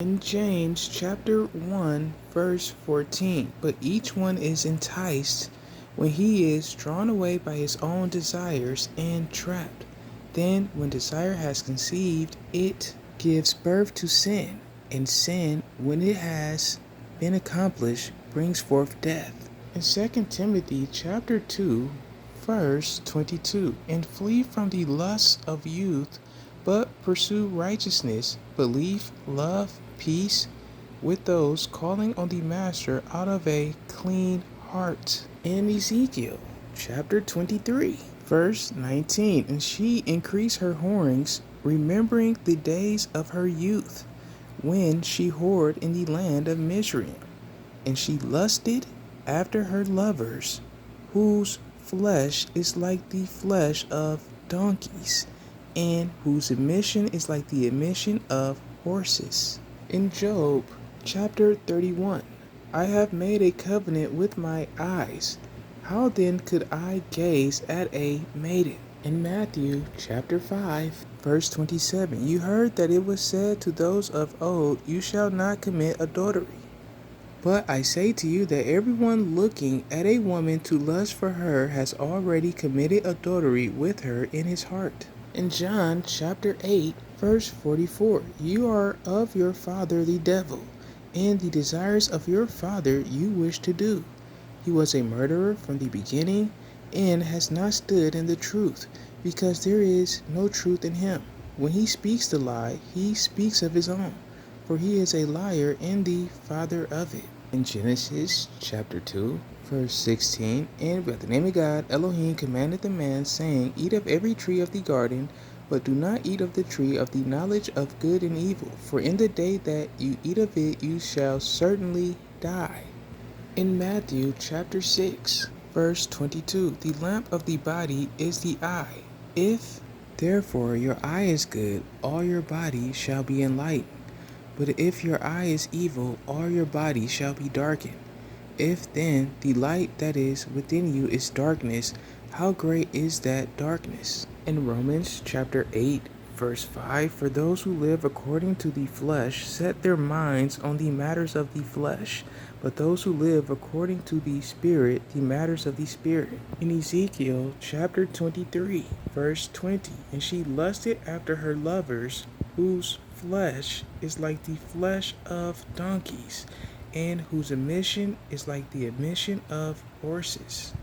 In James chapter 1 verse 14, but each one is enticed when he is drawn away by his own desires and trapped. Then when desire has conceived, it gives birth to sin, and sin, when it has been accomplished, brings forth death. In 2 Timothy chapter 2 verse 22, and flee from the lusts of youth, but pursue righteousness, belief, love, peace with those calling on the Master out of a clean heart. In Ezekiel chapter 23, verse 19, and she increased her whorings, remembering the days of her youth, when she whored in the land of Mizraim, and she lusted after her lovers, whose flesh is like the flesh of donkeys, and whose emission is like the emission of horses. In Job chapter 31, I have made a covenant with my eyes. How then could I gaze at a maiden? In Matthew chapter 5, verse 27, you heard that it was said to those of old, you shall not commit adultery. But I say to you that everyone looking at a woman to lust for her has already committed adultery with her in his heart. In John chapter 8, verse 44, you are of your father the devil, and the desires of your father you wish to do. He was a murderer from the beginning, and has not stood in the truth, because there is no truth in him. When he speaks the lie, he speaks of his own, for he is a liar and the father of it. In Genesis chapter 2, verse 16, and by the name of God, Elohim commanded the man, saying, eat of every tree of the garden, but do not eat of the tree of the knowledge of good and evil, for in the day that you eat of it, you shall certainly die. In Matthew chapter 6, verse 22, the lamp of the body is the eye. If therefore your eye is good, all your body shall be enlightened. But if your eye is evil, all your body shall be darkened. If then the light that is within you is darkness, how great is that darkness? In Romans chapter 8, verse 5, for those who live according to the flesh set their minds on the matters of the flesh, but those who live according to the Spirit, the matters of the Spirit. In Ezekiel chapter 23, verse 20, and she lusted after her lovers, whose flesh is like the flesh of donkeys, and whose emission is like the emission of horses.